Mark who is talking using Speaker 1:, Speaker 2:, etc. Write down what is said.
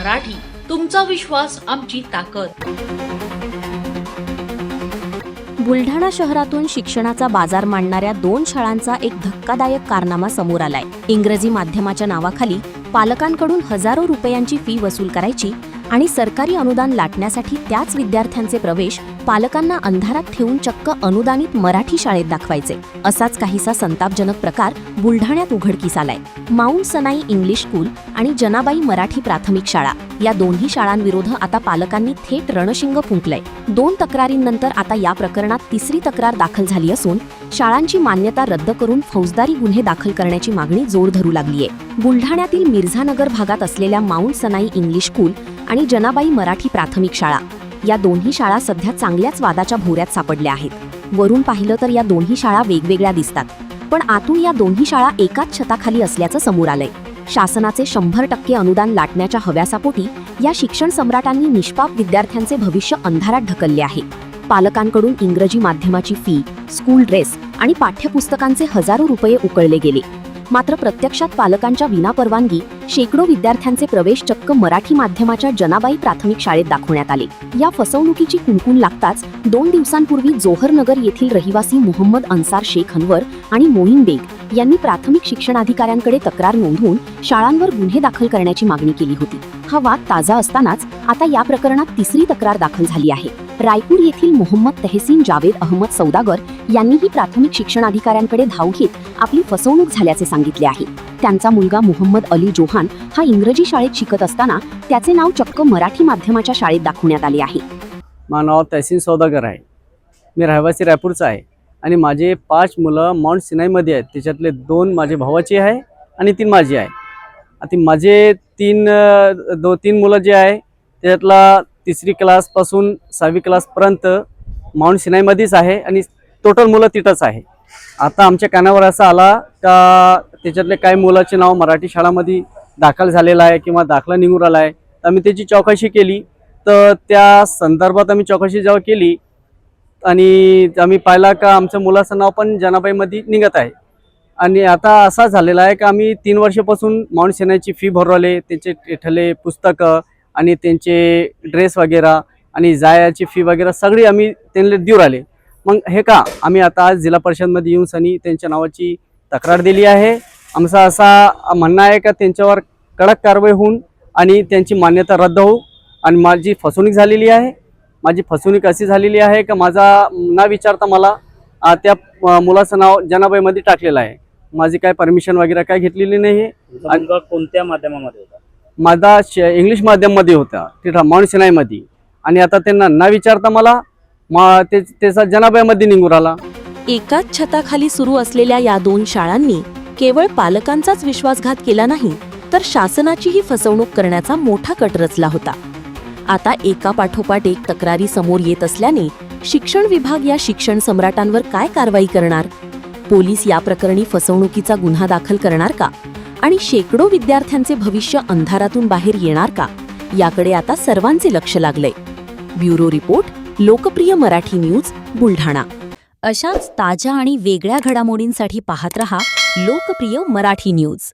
Speaker 1: मराठी, तुमचा विश्वास आमची ताकद।
Speaker 2: बुलढाणा शहरातून शिक्षणाचा बाजार मांडणाऱ्या 2 शाळांचा एक धक्कादायक कारनामा समोर आलाय। इंग्रजी माध्यमाच्या नावाखाली पालकांकडून हजारो रुपयांची फी वसूल करायची आणि सरकारी अनुदान लाटण्यासाठी त्याच विद्यार्थ्यांचे प्रवेश पालकांना अंधारात ठेवून चक्क अनुदानित मराठी शाळेत दाखवायचे। असाच काहीसा संतापजनक प्रकार बुलढाण्यात उघडकीस आलाय। माउंट सनाई इंग्लिश स्कूल आणि जनाबाई मराठी प्राथमिक शाळा या दोन्ही शाळांविरोध आता पालकांनी थेट रणशिंग फुंकलंय। 2 तक्रारींनंतर आता या प्रकरणात 3री तक्रार दाखल झाली असून शाळांची मान्यता रद्द करून फौजदारी गुन्हे दाखल करण्याची मागणी जोर धरू लागलीय। बुलढाण्यातील मिर्झानगर भागात असलेल्या माउंट सनाई इंग्लिश स्कूल आणि जनाबाई मराठी प्राथमिक शाळा या दोन्ही शाळा सध्या चांगल्याच वादाच्या भोवऱ्यात सापडल्या आहेत। वरून पाहिलं तर या दोन्ही शाळा वेगवेगळ्या दिसतात, पण आतून या दोन्ही शाळा एकाच छताखाली असल्याचं समोर आलंय। शासनाचे 100% अनुदान लाटण्याच्या हव्यासापोटी या शिक्षण सम्राटांनी निष्पाप विद्यार्थ्यांचे भविष्य अंधारात ढकलले आहे। पालकांकडून इंग्रजी माध्यमाची फी, स्कूल ड्रेस आणि पाठ्यपुस्तकांचे हजारो रुपये उकळले गेले। मात्र प्रत्यक्षात पालकांच्या विनापरवानगी शेकडो विद्यार्थ्यांचे प्रवेश चक्क मराठी माध्यमाच्या जनाबाई प्राथमिक शाळेत दाखवण्यात आले। या फसवणुकीची कुणकुण लागताच 2 दिवसांपूर्वी जोहरनगर येथील रहिवासी मोहम्मद अन्सार शेख अनवर आणि मोईन बेग यांनी प्राथमिक शिक्षणाधिकाऱ्यांकडे तक्रार नोंदवून शाळांवर गुन्हे दाखल करण्याची मागणी केली होती। हा वाद ताजा असतानाच आता या प्रकरणात 3री तक्रार दाखल झाली आहे। रायपूर येथील मोहम्मद तहसीन जावेद अहमद सौदागर यांनीही प्राथमिक शिक्षणाधिकाऱ्यांकडे धाव घेत आपली फसवणूक झाल्याचे सांगितले आहे। त्यांचा मुलगा मोहम्मद अली जोहान हा इंग्रजी शाळेत शिकत असताना त्याचे नाव चक्क मराठी माध्यमाच्या शाळेत दाखवण्यात आले आहे।
Speaker 3: माझं नाव तहसीन सौदागर आहे। मी रहिवासी रायपूरचा आहे आणि माझे 5 मुलं माउंट सिनाईमध्ये आहेत। त्याच्यातले 2 माझे भावाचे आहे आणि 3 माझे आहे। आता माझे 3 मुलं जे आहे त्याच्यातला 3री क्लासपासून 6वी क्लासपर्यंत माउंट सिनाईमध्येच आहे आणि टोटल मुलं तिथंच आहे। आता आमच्या कानावर असं आला का त्याच्यातले काही मुलाचे नाव मराठी शाळामध्ये दाखल झालेलं आहे किंवा दाखला निघून आला आहे। तर आम्ही त्याची चौकशी केली, तर त्या संदर्भात आम्ही चौकशी जेव्हा केली आणि आम्ही पाहिला का आमच्या मुलाचं नाव पण जनाबाईमध्ये निघत आहे। आणि आता असा झालेला आहे का आम्ही 3 वर्षापासून माउंट सिनाईची फी भरू राहिले, त्यांचे ठेले पुस्तकं आणि त्यांचे ड्रेस वगैरे आणि जायची फी वगैरे सगळी आम्ही त्यांना देऊ राहिले। मग हे का आम्ही आता आज जिल्हा परिषदमध्ये येऊन सनी त्यांच्या नावाची तक्रार दिली आहे। आमचा असा म्हणणं आहे का त्यांच्यावर कडक कारवाई होऊन आणि त्यांची मान्यता रद्द होऊ। आणि माझी फसवणूक झालेली आहे। माझी फसवणूक अशी झालेली आहे का माझा न विचारता मला त्या मुलाचं नाव जनाबाईमध्ये टाकलेलं आहे। माझी काय परमिशन वगैरे काय घेतलेली नाही आहे।
Speaker 4: कोणत्या माध्यमामध्ये होता?
Speaker 3: माझा इंग्लिश माध्यममध्ये होता तिथं माउंट सिनाईमध्ये, आणि आता त्यांना न विचारता मला त्याचा जनाबाईमध्ये निघून आला।
Speaker 2: एकाच छताखाली सुरू असलेल्या या 2 शाळांनी केवळ पालकांचाच विश्वासघात केला नाही, तर शासनाचीही फसवणूक करण्याचा मोठा कट रचला होता। आता एका पाठोपाठ एक तक्रारी समोर येत असल्याने शिक्षण विभाग या शिक्षण सम्राटांवर काय कारवाई करणार? पोलीस या प्रकरणी फसवणुकीचा गुन्हा दाखल करणार का? आणि शेकडो विद्यार्थ्यांचे भविष्य अंधारातून बाहेर येणार का? याकडे आता सर्वांचे लक्ष लागलंय। ब्युरो रिपोर्ट, लोकप्रिय मराठी न्यूज, बुलढाणा। अशाच ताज्या आणि वेगळ्या घडामोडींसाठी पाहत रहा लोकप्रिय मराठी न्यूज।